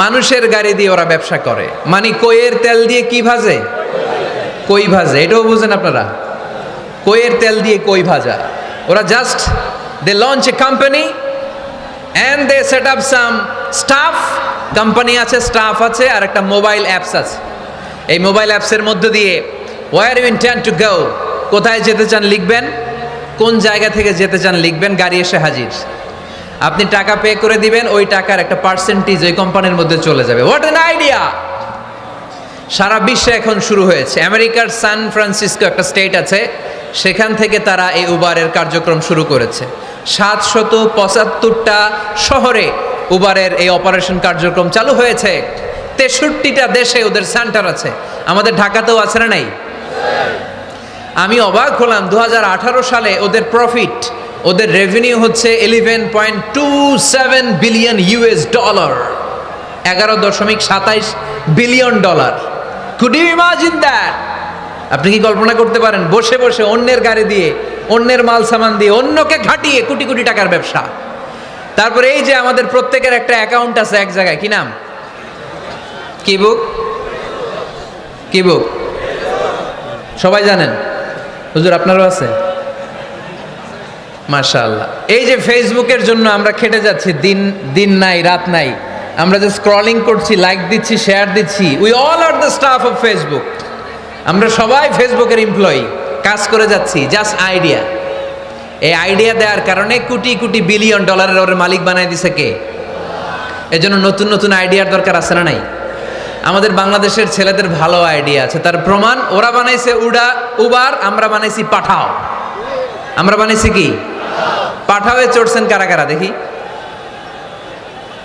মানুষের গাড়ি দিয়ে ওরা ব্যবসা করে, মানে কইয়ের তেল দিয়ে কি ভাজে? কই ভাজে। এটাও বুঝেন আপনারা? কইয়ের তেল দিয়ে কই ভাজা। ওরা just they launch a company and they set up some staff. Company আছে, স্টাফ আছে, আর একটা মোবাইল অ্যাপস আছে। এই মোবাইল অ্যাপসের মধ্য দিয়ে where you intend to go, কোথায় যেতে চান লিখবেন, কোন জায়গা থেকে যেতে চান লিখবেন, গাড়ি এসে হাজির। আপনি টাকা পে করে দিবেন, ওই টাকার একটা পার্সেন্টেজ ওই কোম্পানির মধ্যে চলে যাবে। What an idea! সারা বিশ্বে এখন শুরু হয়েছে। আমেরিকার সান ফ্রান্সিসকো একটা স্টেট আছে, সেখান থেকে তারা এই উবারের কার্যক্রম শুরু করেছে। 775টা শহরে উবারের এই অপারেশন কার্যক্রম চালু হয়েছে। 63টা দেশে ওদের সেন্টার আছে। আমাদের ঢাকাতেও আছে না নাই? আমি অবাক হলাম, 2018 সালে ওদের প্রফিট, ওদের রেভিনিউ হচ্ছে 11.27 billion US dollar, 11.27 billion dollar. Could you imagine that? আপনি কি কল্পনা করতে পারেন? বসে বসে অন্যের গাড়ি দিয়ে, অন্যের মাল সামান দিয়ে, অন্যকে ঘাটিয়ে কোটি কোটি টাকার ব্যবসা। তারপরে এই যে আমাদের প্রত্যেকের একটা অ্যাকাউন্ট আছে এক জায়গায়, কি নাম? কি বুক? কি বুক? সবাই জানেন? হুজুর আপনারও আছে? মাশাআল্লাহ। এই যে ফেসবুকের জন্য আমরা খেটে যাচ্ছি, দিন নাই রাত নাই, আমরা যে স্ক্রলিং করছি, লাইক দিচ্ছি, শেয়ার দিচ্ছি, we all are the staff of Facebook. আমরা সবাই ফেসবুকের এমপ্লয়ি, কাজ করে যাচ্ছি। Just idea. এই আইডিয়া দেওয়ার কারণে কোটি কোটি বিলিয়ন ডলারের ওর মালিক বানাই দিছে কে? এজন্য নতুন নতুন আইডিয়ার দরকার আছে না নাই? আমাদের বাংলাদেশের ছেলেদের ভালো আইডিয়া আছে, তার প্রমাণ ওরা বানাইছে উবার, আমরা বানাইছি পাঠাও। আমরা বানাইছি কি? পাঠাওয়ে চড়ছেন কারা কারা দেখি?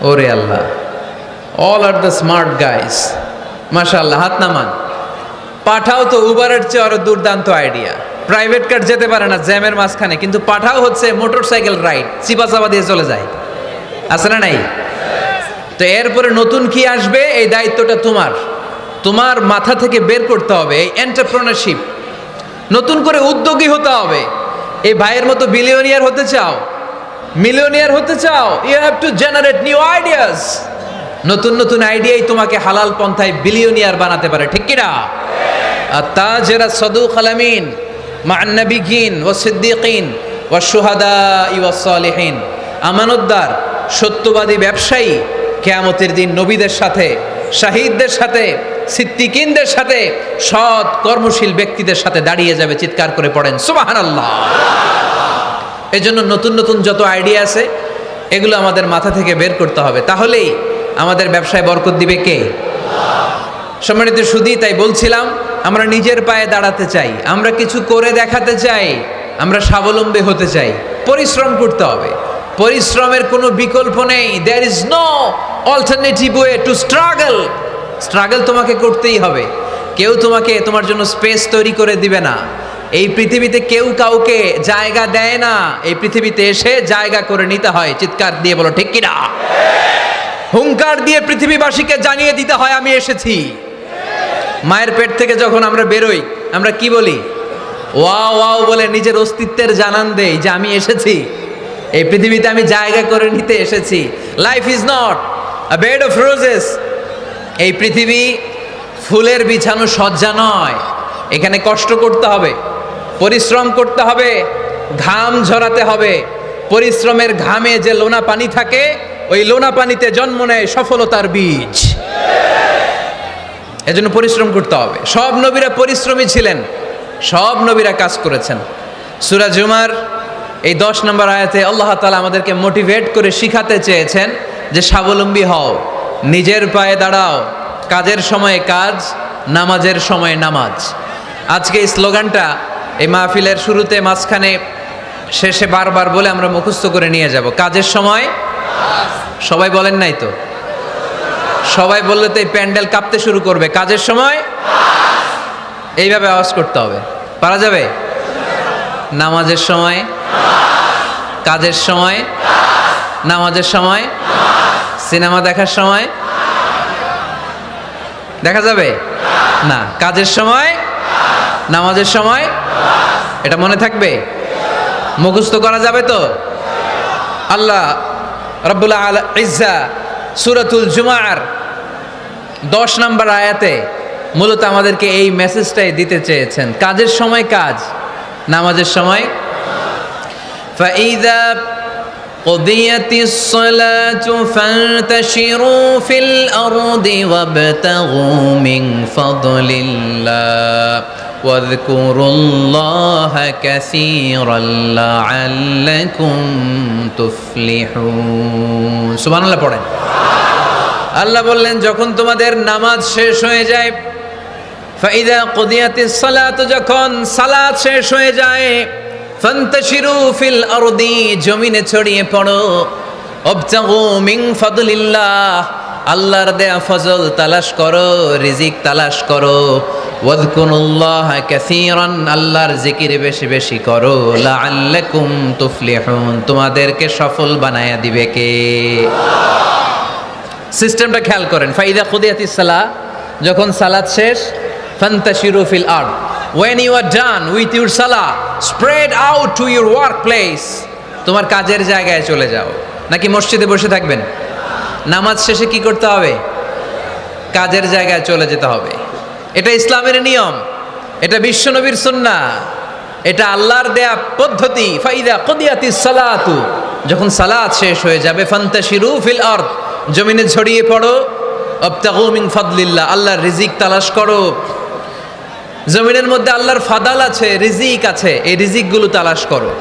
ওরে আল্লাহ, all are the smart guys, মাশাআল্লাহ, হাত নামান। পাঠাও তো উবারের চেয়ে আরো দুর্দান্ত আইডিয়া। প্রাইভেট কার যেতে পারে না জ্যামের মাঝখানে, কিন্তু পাঠাও হচ্ছে মোটরসাইকেল রাইড, চিপাচাপা দিয়ে চলে যায়। আছে না নাই? তো এরপরে নতুন কি আসবে, এই দায়িত্বটা তোমার মাথা থেকে বের করতে হবে। এই এন্টারপ্রেনারশিপ, নতুন করে উদ্যোগী হতে হবে। এই ভাইয়ের মতো বিলিয়নিয়ার হতে চাও, মিলিয়নিয়ার হতে চাও, you have to generate new ideas. নতুন নতুন আইডিয়াই তোমাকে হালাল পন্থায় বিলিয়নিয়ার বানাতে পারে, ঠিক কিনা? আত-তাজিরা সাদুক আল-আমিন মা'আন নাবিয়্যিন ওয়াস সিদ্দীকিন ওয়াশ শুহাদা ওয়াস সালিহিন। আমানতদার, সত্যবাদী ব্যবসায়ী কিয়ামতের দিন নবীদের সাথে, শাহীদদের সাথে, সিদ্দীকিনদের সাথে, সৎ কর্মশীল ব্যক্তিদের সাথে দাঁড়িয়ে যাবে। চিৎকার করে পড়েন সুবহানাল্লাহ। এজন্য নতুন নতুন যত আইডিয়া আছে, এগুলো আমাদের মাথা থেকে বের করতে হবে, তাহলেই আমাদের ব্যবসায় বরকত দিবে কে? সম্মানিত সুধী, তাই বলছিলাম, আমরা নিজের পায়ে দাঁড়াতে চাই, আমরা কিছু করে দেখাতে চাই, আমরা স্বাবলম্বী হতে চাই। পরিশ্রম করতে হবে, পরিশ্রমের কোনো বিকল্প নেই। There is no alternative way to struggle. Struggle তোমাকে করতেই হবে। কেউ তোমার জন্য স্পেস তৈরি করে দিবে না। এই পৃথিবীতে কেউ কাউকে জায়গা দেয় না, এই পৃথিবীতে এসে জায়গা করে নিতে হয়। চিৎকার দিয়ে বলো ঠিক কিনা? হুঙ্কার দিয়ে পৃথিবীবাসীকে জানিয়ে দিতে হয় আমি এসেছি। মায়ের পেট থেকে যখন আমরা বেরোই, আমরা কি বলি? ওয়াও ওয়াও বলে নিজের অস্তিত্বের জানান দেই যে আমি এসেছি, এই পৃথিবীতে আমি জায়গা করে নিতে এসেছি। Life is not a bed of roses. এই পৃথিবী ফুলের বিছানো সজ্জা নয়। এখানে কষ্ট করতে হবে, পরিশ্রম করতে হবে, ঘাম ঝরাতে হবে। পরিশ্রমের ঘামে যে লোনা পানি থাকে, ওই লোনা পানিতে জন্ম নেয় সফলতার বীজ। এজন্য পরিশ্রম করতে হবে। সব নবীরা পরিশ্রমী ছিলেন, সব নবীরা কাজ করেছেন। সূরা জুমার এই 10 নম্বর আয়াতে আল্লাহ তাআলা আমাদেরকে মোটিভেট করে শিখাতে চেয়েছেন যে স্বাবলম্বী হও, নিজের পায়ে দাঁড়াও, কাজের সময়ে কাজ, নামাজের সময়ে নামাজ। আজকে এই স্লোগানটা এই মাহফিলের শুরুতে, মাঝখানে, শেষে বারবার বলে আমরা মুখস্থ করে নিয়ে যাব। কাজের সময় সবাই বলেন নাই তো? সবাই বললে তো এই প্যান্ডেল কাঁপতে শুরু করবে। কাজের সময় এইভাবে আওয়াজ করতে হবে, পারা যাবে? নামাজের সময়, কাজের সময়, নামাজের সময়, সিনেমা দেখার সময় দেখা যাবে না? কাজের সময়, নামাজের সময়, এটা মনে থাকবে? মুখস্থ করা যাবে তো? আল্লাহ রাব্বুল ইজ্জা সূরাতুল জুমার 10 নম্বর আয়াতে মূলত আমাদেরকে এই মেসেজটাই দিতে চেয়েছেন। কাজের সময় কাজ, নামাজের সময় ফাইদা কুদিয়াতিস সালাতু ফান্তাশিরু ফিল আরদি ওয়াবতাগু মিন ফাদলিল্লাহ ওয়াযকুরুল্লাহা কাসীরান লাআল্লাকুম তুফলিহুন। সুবহানাল্লাহ পড়েন। আল্লাহ বললেন যখন তোমাদের নামাজ শেষ হয়ে যায়, ফাইদা কুদিয়াতিস সালাতু, যখন সালাত শেষ হয়ে যায়, ফান্তাশিরু ফিল আরদি, জমিনে ছড়িয়ে পড়ো, ওয়াবতাগু মিন ফাদলিল্লাহ, আল্লাহর দেয়া ফজল তালাশ করো, রিজিক তালাশ করো, ওয়াযকুরুল্লাহা কাসীরান, আল্লাহর জিকির বেশি বেশি করো, লাআল্লাকুম তুফলিহুন, তোমাদেরকে সফল বানায়া দিবে কে? সিস্টেমটা খেয়াল করেন। ফাইদা কুদিয়াতিস সালাহ, যখন সালাত শেষ, ফান্তাশিরু ফিল আরদ, when you are done with your salah, spread out to your workplace, তোমার কাজের জায়গায় চলে যাও। নাকি মসজিদে বসে থাকবেন? নামাজ শেষে কি করতে হবে? কাজের জায়গায় চলে যেতে হবে। এটা ইসলামের নিয়ম, এটা বিশ্বনবীর সুন্নাহ, এটা আল্লাহর দেয়া পদ্ধতি। ফাইদা কুদিয়াতিস সালাতু, যখন সালাত শেষ হয়ে যাবে, ফান্তাশিরু ফিল আরদ, জমিনে ছড়িয়ে পড়ো, ওয়াবতাগু মিন ফাদলিল্লাহ, আল্লাহর রিজিক তালাশ করো। জমিনের মধ্যে আল্লাহর ফাদাল আছে, রিজিক আছে, এই রিজিকগুলো তালাশ করো।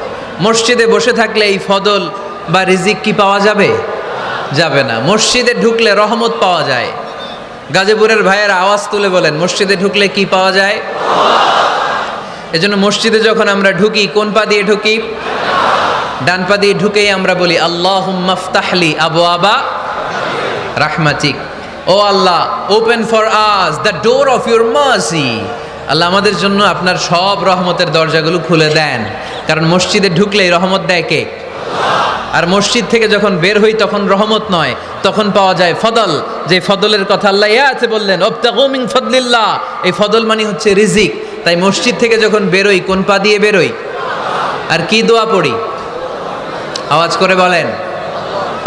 মসজিদে বসে থাকলে এই ফদল বা রিজিক কি পাওয়া যাবে? যাবে না। মসজিদে ঢুকলে রহমত পাওয়া যায়। গাজীপুরের ভাইয়ের আওয়াজ তুলে বলেন, মসজিদে ঢুকলে কি পাওয়া যায়? এজন্য মসজিদে যখন আমরা ঢুকি, কোন পা দিয়ে ঢুকি? ডান পা দিয়ে ঢুকেই আমরা বলি আল্লাহুম্মা ফতাহলি আবওয়াবা রাহমাতিক, O Allah open for us the door of your mercy, আল্লাহ আমাদের জন্য আপনার সব রহমতের দরজাগুলো খুলে দেন। কারণ মসজিদে ঢুকলেই রহমত দেয় কে? আর মসজিদ থেকে যখন বের হই তখন রহমত নয়, তখন পাওয়া যায় ফদল, যে ফদলের কথা আল্লাহ ইয়াতে বললেন, ওয়াবতাগু মিন ফাদলিল্লাহ, এই ফদল মানে হচ্ছে রিজিক। তাই মসজিদ থেকে যখন বেরোই, কোন পা দিয়ে বেরোই? আর কি দোয়া পড়ি? আওয়াজ করে বলেন,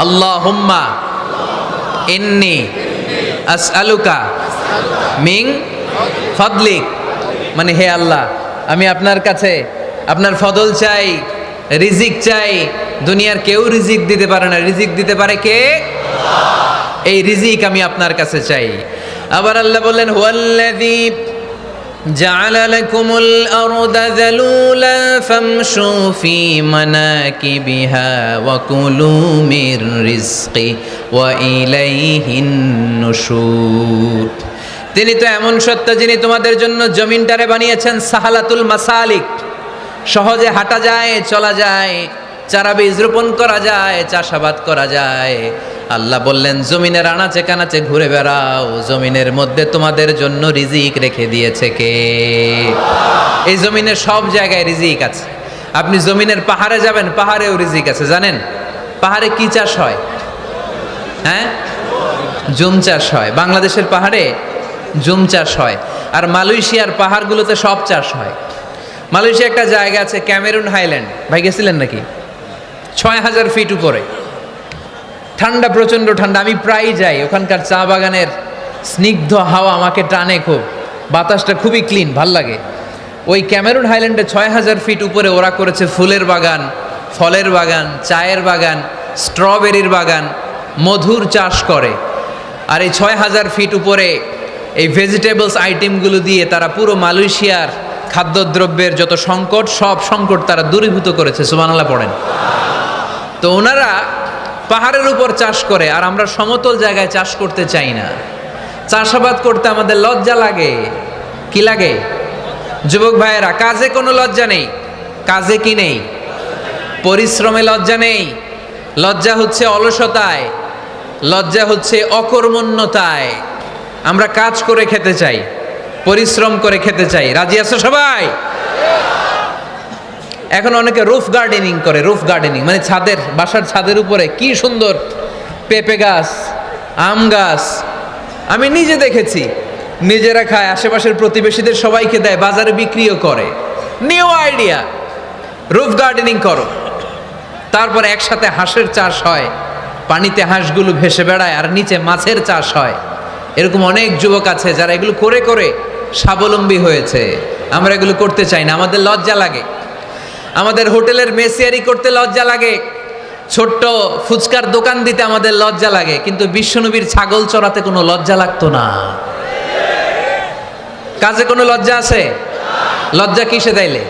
আল্লাহুম্মা ইন্নী আসআলুকা মিন ফাদলিক, মানে হে আল্লাহ, আমি আপনার কাছে আপনার ফদল চাই, রিজিক চাই। দুনিয়ার কেউ রিজিক দিতে পারে না, রিজিক দিতে পারে কে? এই রিজিক আমি আপনার কাছে চাই। আবার আল্লাহ বললেন, হুয়াল্লাযী জাআলা লাকুমুল আরদা যালুলা ফামশু ফি মানাকিবিহা ওয়া কুলু মির রিজকি ওয়া ইলাইহিন নুশুর। তিনি তো এমন সত্তা যিনি তোমাদের জন্য জমিনটারে বানিয়েছেন সাহালাতুল মাসালিক, সহজে হাঁটা যায়, চলা যায়, চারা বীজ রোপণ করা যায়, চাষাবাদ করা যায়। আল্লাহ বললেন জমিনের আনাচে কানাচে ঘুরে বেড়াও, জমিনের মধ্যে তোমাদের জন্য রিজিক রেখে দিয়েছে কে? এই জমিনের সব জায়গায় রিজিক আছে। আপনি জমিনের পাহাড়ে যাবেন, পাহাড়েও রিজিক আছে। জানেন পাহাড়ে কি চাষ হয়? হ্যাঁ, জুম চাষ হয়। বাংলাদেশের পাহাড়ে জুম চাষ হয়, আর মালয়েশিয়ার পাহাড়গুলোতে সব চাষ হয়। মালয়েশিয়া একটা জায়গা আছে ক্যামেরুন হাইল্যান্ড, ভাই গেছিলেন নাকি? ৬,০০০ ফিট উপরে, ঠান্ডা, প্রচণ্ড ঠান্ডা। আমি প্রায়ই যাই, ওখানকার চা বাগানের স্নিগ্ধ হাওয়া আমাকে টানে খুব, বাতাসটা খুবই ক্লিন, ভাল লাগে। ওই ক্যামেরুন হাইল্যান্ডে ৬,০০০ ফিট উপরে ওরা করেছে ফুলের বাগান, ফলের বাগান, চায়ের বাগান, স্ট্রবেরির বাগান, মধুর চাষ করে। আর এই ৬,০০০ ফিট উপরে এই ভেজিটেবলস আইটেমগুলো দিয়ে তারা পুরো মালয়েশিয়ার খাদ্যদ্রব্যের যত সংকট, সব সংকট তারা দূরীভূত করেছে। সুবহানাল্লাহ পড়েন। তো ওনারা পাহাড়ের উপর চাষ করে, আর আমরা সমতল জায়গায় চাষ করতে চাই না। চাষাবাদ করতে আমাদের লজ্জা লাগে। কি লাগে? যুবক ভাইয়েরা, কাজে কোনো লজ্জা নেই। কাজে কি নেই? পরিশ্রমে লজ্জা নেই। লজ্জা হচ্ছে অলসতায়, লজ্জা হচ্ছে অকর্মণ্যতায়। আমরা কাজ করে খেতে চাই, পরিশ্রম করে খেতে চাই। রাজি আছো সবাই? এখন অনেকে রুফ গার্ডেনিং করে। রুফ গার্ডেনিং মানে ছাদের, বাসার ছাদের উপরে কি সুন্দর পেঁপে গাছ, আম গাছ। আমি নিজে দেখেছি, নিজেরা খায়, আশেপাশের প্রতিবেশীদের সবাইকে দেয়, বাজারে বিক্রিও করে। নিউ আইডিয়া, রুফ গার্ডেনিং করো। তারপরে একসাথে হাঁসের চাষ হয়, পানিতে হাঁসগুলো ভেসে বেড়ায় আর নিচে মাছের চাষ হয়। এরকম অনেক যুবক আছে যারা এগুলো করে করে স্বাবলম্বী হয়েছে। আমরা এগুলো করতে চাই না, আমাদের লজ্জা লাগে। আমাদের হোটেলের মেসিয়ারি করতে লজ্জা লাগে, ছোট্ট ফুচকার দোকান দিতে আমাদের লজ্জা লাগে, কিন্তু বিশ্বনবীর ছাগল চড়াতে কোনো লজ্জা লাগতো না। কাজে কোনো লজ্জা আছে? লজ্জা কিসে তাইলে?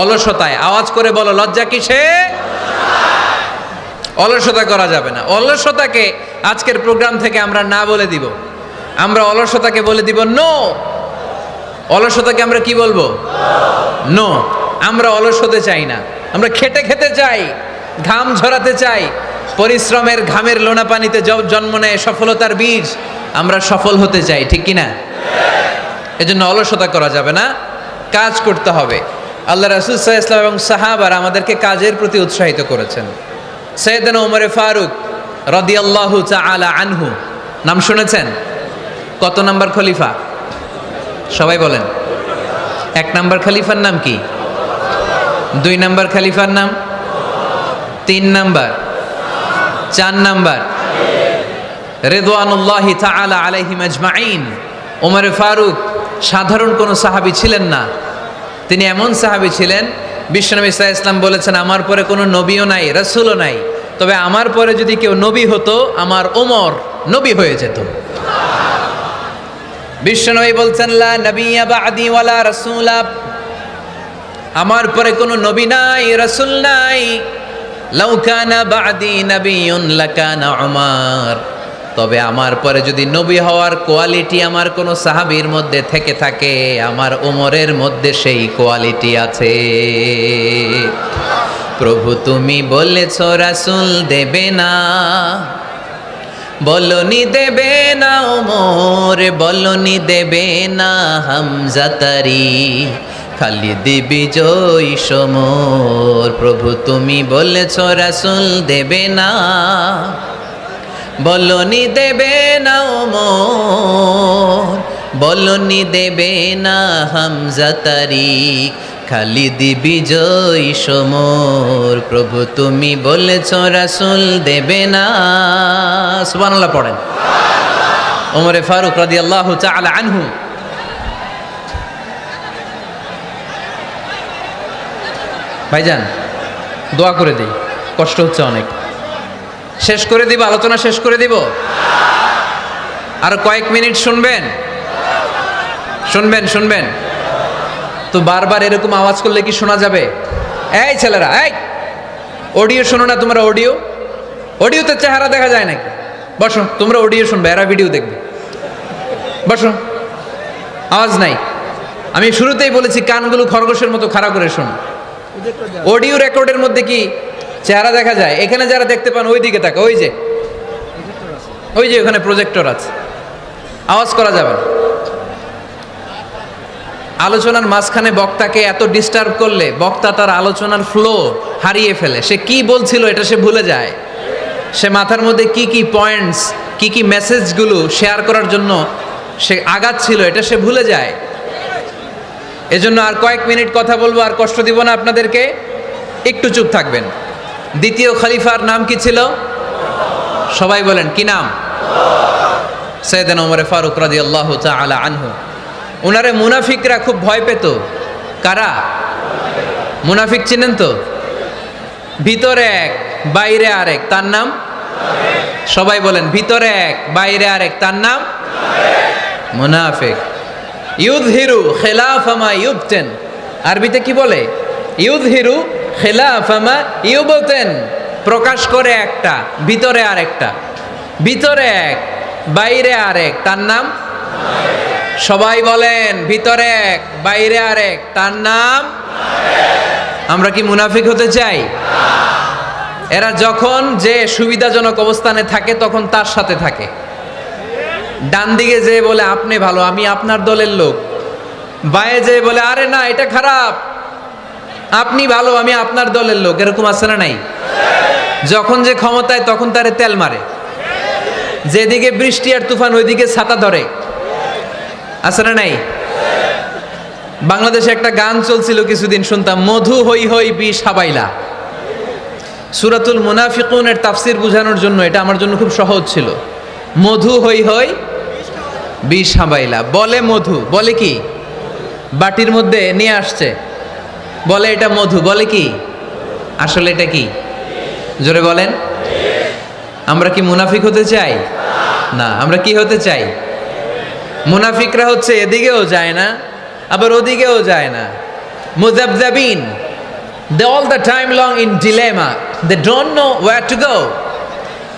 অলসতায়। আওয়াজ করে বলো, লজ্জা কিসে? অলসতা করা যাবে না। অলসতাকে আজকের প্রোগ্রাম থেকে আমরা না বলে দিব। আমরা অলসতাকে বলে দিব নো। অলসতাকে আমরা কি বলবো? নো। আমরা অলস হতে চাই না, আমরা খেটে খেতে চাই, ঘাম ঝরাতে চাই। পরিশ্রমের ঘামের লোনা পানিতে জন্ম নেয় সফলতার বীজ। আমরা সফল হতে চাই, ঠিক কিনা? এজন্য অলসতা করা যাবে না, কাজ করতে হবে। আল্লাহ রাসূল সাল্লাল্লাহু আলাইহি ওয়াসাল্লাম এবং সাহাবারা আমাদেরকে কাজের প্রতি উৎসাহিত করেছেন। সাইয়েদনা ওমর ফারুক রাদিয়াল্লাহু তাআলা আনহু নাম শুনেছেন? কত নাম্বার খলিফা? সবাই বলেন। 1 নাম্বার খলিফার নাম কি? 2 নাম্বার খলিফার নাম? 3 নাম্বার? 4 নাম্বার? রিদওয়ানুল্লাহি তাআলা আলাইহিম আজমাইন। ওমর ফারুক সাধারণ কোনো সাহাবী ছিলেন না, তিনি এমন সাহাবী ছিলেন, বিশ্বনবী সাল্লাল্লাহু আলাইহি ওয়াসাল্লাম বলেছেন আমার পরে কোনো নবীও নাই, রাসূলও নাই, তবে আমার পরে যদি কেউ নবী হতো আমার ওমর নবী হয়ে যেত। বিশ্বনবী বলছেন লা নবিয়্যা বা'দি ওয়ালা রাসূলা, আমার পরে কোনো নবী নাই, রাসূল নাই। লাউ কানা বা'দি নাবিয়্যুন লাকানা উমর, তবে আমার পরে যদি নবী হওয়ার কোয়ালিটি আমার কোনো সাহাবীর মধ্যে থেকে থাকে, আমার ওমরের মধ্যে সেই কোয়ালিটি আছে। প্রভু তুমি বলেছ রাসূল দেবে না, বলনি দেবে না ওমর, বলনি দেবে না হামজা তারি, খালিদ বিজয় সমর। প্রভু তুমি বলেছ রাসূল দেবে না, বলনি দেবে না ওমর, বলনি দেবে না হামজা তারিক, খালিদ বিজয় সমর। প্রভু তুমি বলেছ রাসূল দেবে না। সুবহানাল্লাহ পড়েন। ওমরে ফারুক রাদিয়াল্লাহু তাআলা আনহু ভাইজান দোয়া করে দেই, কষ্ট হচ্ছে অনেক। শেষ করে দিব, আলোচনা শেষ করে দিব। আর কয়েক মিনিট শুনবেন? শুনবেন? শুনবেন তো বারবার এরকম আওয়াজ করলে কি শোনা যাবে? এই ছেলেরা, এই অডিও শোনো না তোমরা? অডিও, অডিওতে চেহারা দেখা যায় নাকি? বসো, তোমরা অডিও শুনবে, এরা ভিডিও দেখবে। বসো, আওয়াজ নাই। আমি শুরুতেই বলেছি কানগুলো খরগোশের মতো খাড়া করে শোনো। অডিও রেকর্ডের মধ্যে কি চেহারা দেখা যায়? এখানে যারা দেখতে পান ওই দিকে তাকা, ওই যে ওখানে প্রজেক্টর আছে। আওয়াজ করা যাবে না। আলোচনার মাঝখানে বক্তাকে এত ডিস্টার্ব করলে বক্তা তার আলোচনার ফ্লো হারিয়ে ফেলে। সে কি বলছিল এটা সে ভুলে যায়। সে মাথার মধ্যে কি কি পয়েন্টস, কি কি মেসেজগুলো শেয়ার করার জন্য সে আগাচ্ছিল এটা সে ভুলে যায়। এজন্য আর কয়েক মিনিট কথা বলবো, আর কষ্ট দিব না আপনাদেরকে, একটু চুপ থাকবেন। দ্বিতীয় খলিফার নাম কি ছিল? সবাই বলেন, কি নাম? সাইয়েদনা ওমর ফারুক রাদিয়াল্লাহু তাআলা আনহু। উনারে মুনাফিকরা খুব ভয় পেত। কারা? মুনাফিক চিনেন তো? ভিতরে এক বাইরে আরেক, তার নাম? সবাই বলেন, ভিতরে এক বাইরে আরেক, তার নাম মুনাফিক। ইউযহিরু খিলাফা মা ইউবতিন, আরবিতে কি বলে? ইউযহিরু খিলাফা মা ইউবতিন, প্রকাশ করে একটা, ভিতরে আরেকটা। ভিতরে এক বাইরে আরেক, তার নাম? সবাই বলেন, ভিতরে এক বাইরে আরেক, তার নাম? আমরা কি মুনাফিক হতে চাই? এরা যখন যে সুবিধাজনক অবস্থানে থাকে তখন তার সাথে থাকে। ডান দিকে যে বলে আপনি ভালো, আমি আপনার দলের লোক। বায়ে যে বলে আরে না এটা খারাপ, আপনি ভালো, আমি আপনার দলের লোক। এরকম আছে না নাই? যখন যে ক্ষমতায় তখন তারে তেল মারে। যেদিকে বৃষ্টি আর তুফান ওইদিকে ছাতা ধরে। আছে না নাই? বাংলাদেশে একটা গান চলছিল কিছুদিন, শুনতাম, মধু হই হই বিষ হাবাইলা। সূরাতুল মুনাফিকুনের তাফসীর বোঝানোর জন্য এটা আমার জন্য খুব সহজ ছিল। মধু হই হই বিষ হাবাইলা, বলে মধু, বলে কি বাটির মধ্যে নিয়ে আসছে, বলে এটা মধু, বলে কি আসলে এটা কি? জোরে বলেন। আমরা কি মুনাফিক হতে চাই? না, আমরা কি হতে চাই? মুনাফিকরা হচ্ছে এদিকেও যায় না আবার ওদিকেও যায় না, মুযাবযাবিন, they all the time long in dilemma, they don't know where to go,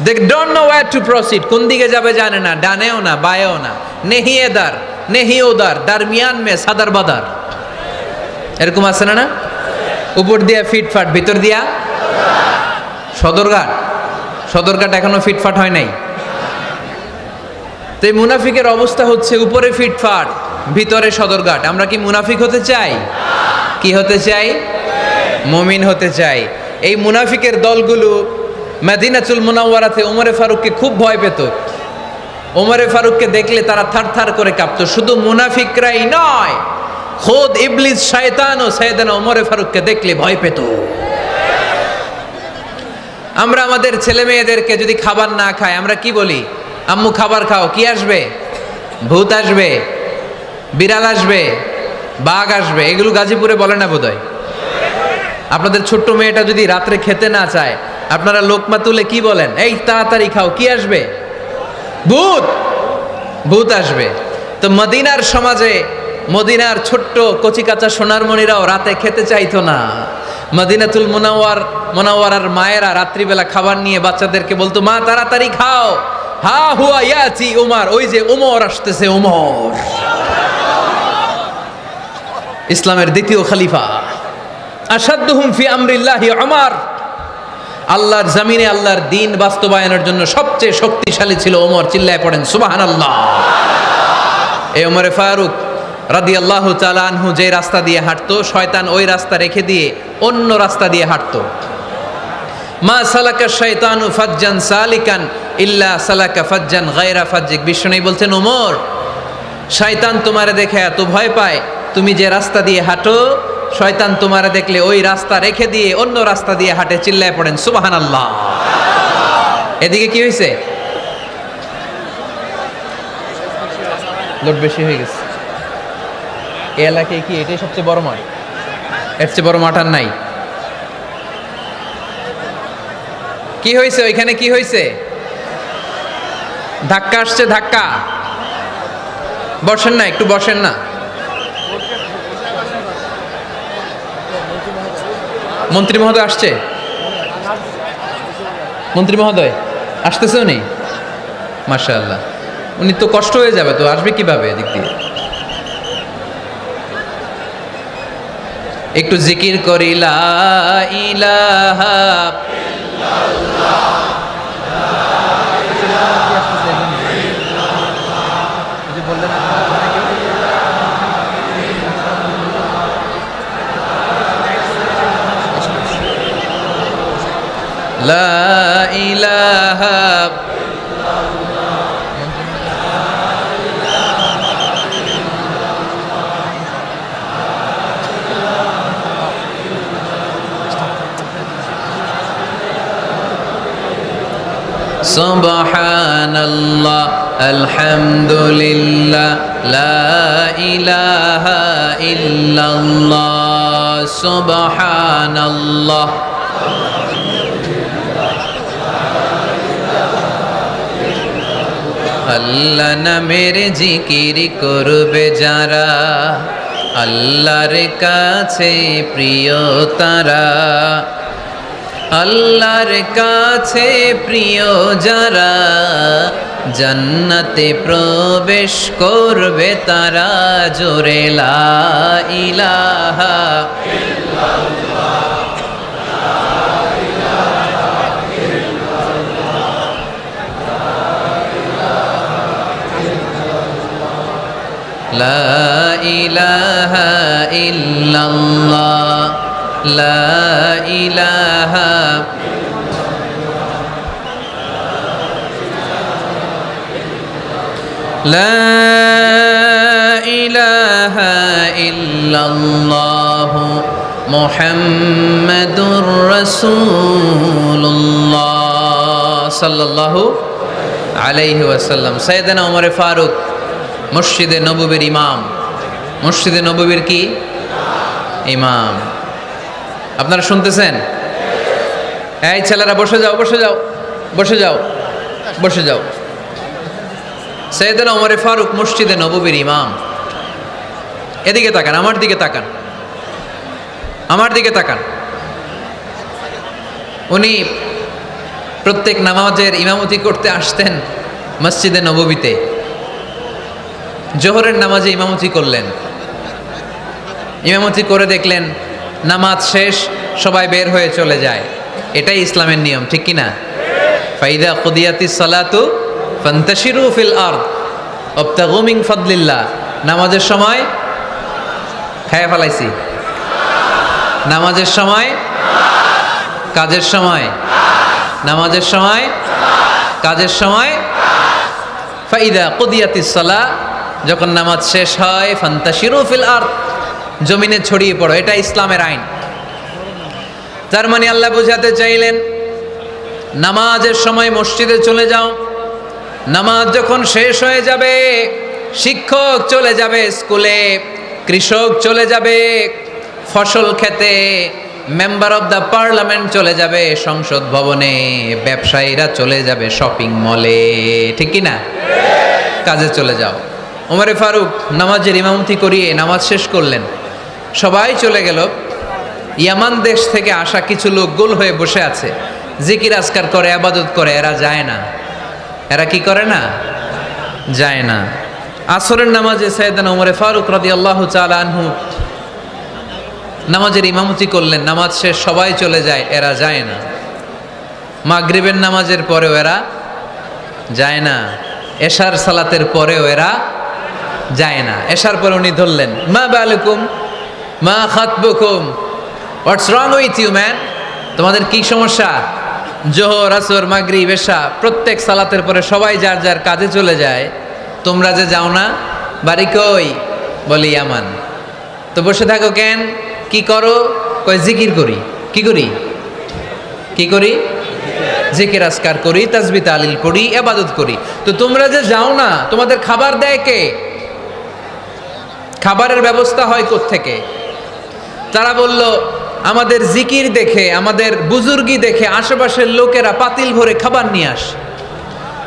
they don't know where to proceed, কোন দিকে যাবে জানে না, ডানেও না বায়েও না, নেহি এদার নেহি ওদার, দারমিয়ান মে সাদার বাদার। এরকম আছে না? উপর দিয়া ফিটফাট, ভিতর দিয়া সদরঘাট। সদরঘাট এখনো ফিটফাট হয় নাই। তো এই মুনাফিকের অবস্থা হচ্ছে উপরে ফিটফাট, ভিতরে সদরঘাট। আমরা কি মুনাফিক হতে চাই? কি হতে চাই? মুমিন হতে চাই। এই মুনাফিকের দলগুলো মদিনাতুল মুনাওয়ারাতে ওমরে ফারুককে খুব ভয় পেত। ওমরে ফারুককে দেখলে তারা থারথার করে কাঁপতো। শুধু মুনাফিকরাই নয়, খোদ ইবলিস শয়তানও সাইয়েদনা ওমরে ফারুককে দেখলে ভয় পেত। আমরা আমাদের ছেলে মেয়েদেরকে যদি খাবার না খায় আমরা কি বলি? আম্মু খাবার খাও। কি আসবে? ভূত আসবে, বিড়াল আসবে, বাঘ আসবে। এগুলো গাজীপুরে বলে না বোধহয়। আপনাদের ছোট্ট মেয়েটা যদি রাত্রে খেতে না চায় আপনারা লোকমা তুলে কি বলেন? এই তাড়াতাড়ি খাও, কি আসবে? ভূত, ভূত আসবে। তো মদিনার সমাজে মদিনার ছোট্ট কচিকাচা সোনারমণিরাও রাতে খেতে চাইতো না। মদিনাতুল মুনাওয়ারার মায়েরা রাত্রিবেলা খাবার নিয়ে বাচ্চাদেরকে বলতো, মা তাড়াতাড়ি খাও, হা হুয়া ইয়াতি উমর, ওই যে উমর আসতেছে, উমর ইসলামের দ্বিতীয় খলিফা। আসাদ্দুহুম ফি আমরিল্লাহি উমর, আল্লাহর জমিনে আল্লাহর দ্বীন বাস্তবায়নের জন্য সবচেয়ে শক্তিশালী ছিল ওমর। চিল্লায় পড়েন সুবহানাল্লাহ। এই ওমরে ফারুক রাদিয়াল্লাহু তাআলা আনহু যে রাস্তা দিয়ে হাঁটতো, শয়তান ওই রাস্তা রেখে দিয়ে অন্য রাস্তা দিয়ে হাঁটতো। মা সালাকা শাইতানু ফাজ্জান সালিকান ইল্লা সালাকা ফাজ্জান গায়রা ফাজ্জিক। বিশ্বনবী বলছেন, ওমর, শয়তান তোমারে দেখে এত ভয় পায়, তুমি যে রাস্তা দিয়ে হাঁটো শয়তান তোমারে দেখলে ওই রাস্তা রেখে দিয়ে অন্য রাস্তা দিয়ে হাঁটে। চিল্লায় পড়েন সুবহানাল্লাহ। এদিকে কি হয়েছে? লোড বেশি হয়ে গেছে। এই এলাকায় কি এটাই সবচেয়ে বড় মাঠ? এর চেয়ে বড় মাঠ আর নাই। কি হয়েছে ওইখানে? কি হয়েছে? ধাক্কা আসছে, ধাক্কা। বসেন না, একটু বসেন না। মন্ত্রী মহোদয় আসছে? মন্ত্রী মহোদয় আসতেছে উনি? মাশাআল্লাহ। উনি তো কষ্ট হয়ে যাবে, তো আসবে কিভাবে এদিক দিয়ে? একটু জিকির করি, লা ইলাহা ইল্লাল্লাহ, লা ইলাহা সুবহানাল্লাহ আলহামদুলিল্লাহ লা ইলাহা ইল্লাল্লাহ সুবহানাল্লাহ। আল্লাহ নামের জিকির করবে যারা, আল্লাহর কাছে প্রিয় তারা। আল্লাহর কাছে প্রিয় যারা, জান্নাতে প্রবেশ করবে তারা। জোরে লা ইলাহা ইল্লাল্লাহ, লা ইলাহা ইল্লাল্লাহ, লা ইলাহা লা ইলাহা ইল্লাল্লাহ মুহাম্মাদুর রাসূলুল্লাহ সাল্লাল্লাহু আলাইহি ওয়াসাল্লাম। সাইয়েদনা ওমর ফারুক মসজিদে নববীর ইমাম, মসজিদে নববীর কি ইমাম। আপনারা শুনতেছেন? এই ছেলেরা বসে যাও, বসে যাও, বসে যাও, বসে যাও। সাইয়েদনা ওমর ফারুক মসজিদে নববীর ইমাম। এদিকে তাকান, আমার দিকে তাকান, আমার দিকে তাকান। উনি প্রত্যেক নামাজের ইমামতি করতে আসতেন মসজিদে নববীতে। জোহরের নামাজে ইমামতি করলেন, ইমামতি করে দেখলেন নামাজ শেষ, সবাই বের হয়ে চলে যায়। এটাই ইসলামের নিয়ম, ঠিক কিনা? ফাইদা কুদিয়াতিস সালাতু ফান্তাশিরু ফিল আরদ ওয়াবতাগু মিন ফাদলিল্লাহ। নামাজের সময় খেয়ে ফেলাইছি, নামাজের সময়, কাজের সময়, নামাজের সময়, কাজের সময়। ফাইদা কুদিয়াতিস সালাহ, যখন নামাজ শেষ হয়, ফান্তাশিরু ফিল আরদ, জমিনে ছড়িয়ে পড়ো। এটা ইসলামের আইন। তার মানে আল্লাহ বোঝাতে চাইলেন নামাজের সময় মসজিদে চলে যাও। নামাজ যখন শেষ হয়ে যাবে, শিক্ষক চলে যাবে স্কুলে, কৃষক চলে যাবে ফসল খেতে, মেম্বার অব দ্য পার্লামেন্ট চলে যাবে সংসদ ভবনে, ব্যবসায়ীরা চলে যাবে শপিং মলে, ঠিক কি না? কাজে চলে যাও। ওমরে ফারুক নামাজের ইমামতি করিয়ে নামাজ শেষ করলেন, সবাই চলে গেল। ইয়ামান দেশ থেকে আসা কিছু লোক গোল হয়ে বসে আছে, জিকির আজকার করে, আবাদত করে। এরা যায় না। এরা কি করে না? যায় না। আসরের নামাজে সাইয়েদনা ওমরে ফারুক রাদিয়াল্লাহু তাআলা আনহু নামাজের ইমামতি করলেন। নামাজ শেষ, সবাই চলে যায়, এরা যায় না। মাগরিবের নামাজের পরেও এরা যায় না। এশার সালাতের পরেও এরা যায় না। এশার পরে উনি ধরলেন, মা বালুকুম মা খাতবুকুম, হোয়াটস রং উইথ ইউ ম্যান? তোমাদের কি সমস্যা? জোহর, আসর, মাগরিব, এশা প্রত্যেক সালাতের পরে সবাই যার যার কাজে চলে যায়, তোমরা যে যাও না? বাড়ি কই? বলি ইয়ামান। তো বসে থাকো কেন? কি করো? কয় জিকির করি। কি করি? কি করি? জিকির আজকার করি, তাসবিহ তাহলিল পড়ি, ইবাদত করি। তো তোমরা যে যাও না, তোমাদের খাবার দেয় কে? খাবারের ব্যবস্থা হয় কোত্থেকে? তারা বলল, আমাদের জিকির দেখে, আমাদের বুজুর্গি দেখে আশেপাশের লোকেরা পাতিল ভরে খাবার নিয়ে আসে,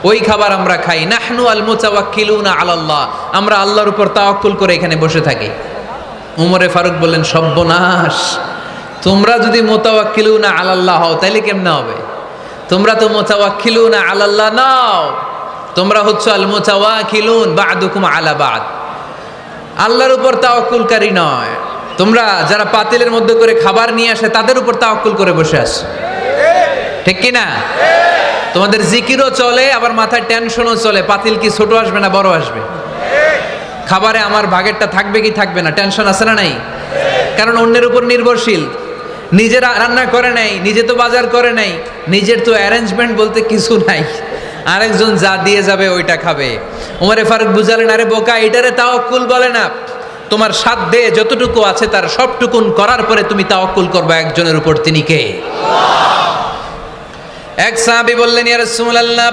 ওই খাবার আমরা খাই। নাহনু আল মুতাওয়াক্কিলুনা আলাল্লাহ, আমরা আল্লাহর উপর তাওয়াক্কুল করে এখানে বসে থাকি। উমরে ফারুক বললেন, সর্বনাশ, তোমরা যদি মুতাওয়াক্কিলুনা আলাল্লাহ হও তাহলে কেমনে হবে? তোমরা তো মুতাওয়াক্কিলুনা আলাল্লাহ নাও, তোমরা হচ্ছে আল মুতাওয়াক্কিলুন বা'দুকুম আলা বা'দ, আল্লাহর উপর তাওয়াক্কুলকারী নয়। তোমরা যারা পাতিলের মধ্যে করে খাবার নিয়ে আসে তাদের উপর তাওয়াক্কুল করে বসে আছো, ঠিক কি না? তোমাদের জিকিরও চলে, আবার মাথায় টেনশনও চলে, পাতিল কি ছোট আসবে না বড় আসবে? খাবারে আমার ভাগেরটা থাকবে কি থাকবে না, টেনশন আছে না নাই? কারণ অন্যের উপর নির্ভরশীল, নিজে রান্না করে নাই, নিজে তো বাজার করে নাই, নিজের তো অ্যারেঞ্জমেন্ট বলতে কিছু নাই, আরেকজন যা দিয়ে যাবে ওইটা খাবে। ওমরে ফারুক বুঝালেন, আরে বোকা, এটারে তাওয়াক্কুল বলে না। তোমার সাধ্যে যতটুকু আছে তার সবটুকুন করার পরে তুমি তাওয়াক্কুল করবে একজনের উপর, তিনি কে? এক সাহাবী বললেন, ইয়া রাসূলুল্লাহ,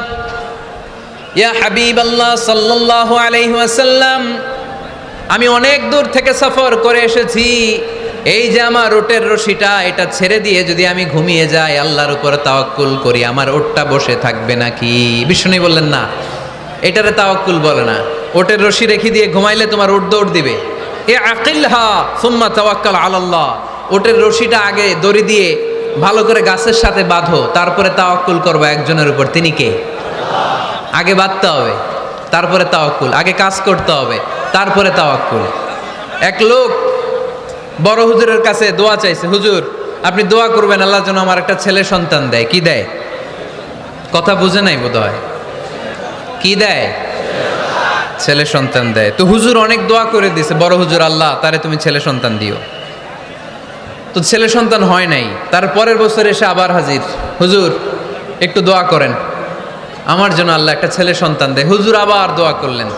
ইয়া হাবিবাল্লাহ সাল্লাল্লাহু আলাইহি ওয়াসাল্লাম, আমি অনেক দূর থেকে সফর করে এসেছি, এই যে আমার ওটের রশিটা, এটা ছেড়ে দিয়ে যদি আমি ঘুমিয়ে যাই, আল্লাহর উপর তাওয়াক্কুল করি, আমার ওটটা বসে থাকবে নাকি? বিষ্ণু বললেন, না, এটারে তাওয়াক্কুল বলে না। ওটের রশি রেখে দিয়ে ঘুমাইলে তোমার ওট দৌড় দিবে। এ আকিলহা সুম্মা তাওয়াক্কাল আলাল্লাহ, ওটের রশিটা আগে দড়ি দিয়ে ভালো করে গাছের সাথে বাঁধো, তারপরে তাওয়াক্কুল করবে একজনের উপর, তিনি কে? আগে বাঁধতে হবে, তারপরে তাওয়াক্কুল, আগে কাজ করতে হবে, তারপরে তাওয়াক্কুল। এক লোক বড় হুজুরের কাছে দোয়া চাইছে, হুজুর আপনি দোয়া করবেন আল্লাহ যেন আমার একটা ছেলে সন্তান দেয়। কি দেয়? কথা বুঝে নাই বোধ হয়। কি দেয়? ছেলে সন্তান দেয়। তো হুজুর অনেক দোয়া করে দিছে, বড় হুজুর, আল্লাহ তারে তুমি ছেলে সন্তান দিও। তো ছেলে সন্তান হয় নাই। তার পরের বছর এসে আবার হাজির, হুজুর একটু দোয়া করেন আমার জন্য আল্লাহ একটা ছেলে সন্তান দেয়। হুজুর আবার দোয়া করলেন,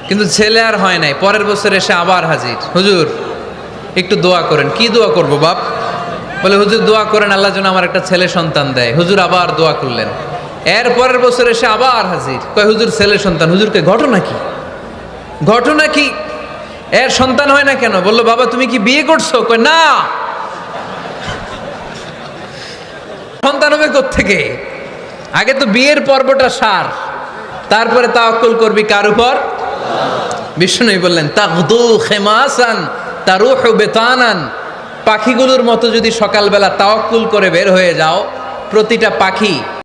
কিন্তু ছেলে আর হয় নাই। পরের বছর এসে আবার হাজির, হুজুর একটু দোয়া করেন। কি দোয়া করব বাপ? বলে হুজুর দোয়া করেন আল্লাহ যেন আমার একটা ছেলে সন্তান দেয়। হুজুর আবার দোয়া করলেন। এর পরের বছর এসে আবার হাজির, কয় হুজুর ছেলে সন্তান। হুজুরকে ঘটনা কি? ঘটনা কি? এর সন্তান হয় না কেন? বললো বাবা তুমি কি বিয়ে করছো? কয় না। সন্তান হবে কোত্থেকে? আগে তো বিয়ের পর্বটা সার, তারপরে তাওয়াক্কুল করবি কার উপর? বিষ্ণুই বললেন তাগদু খেমাসান তারুহু বেতানান, পাখিগুলোর মতো যদি সকালবেলা তাওয়াক্কুল করে বের হয়ে যাও, প্রতিটা পাখি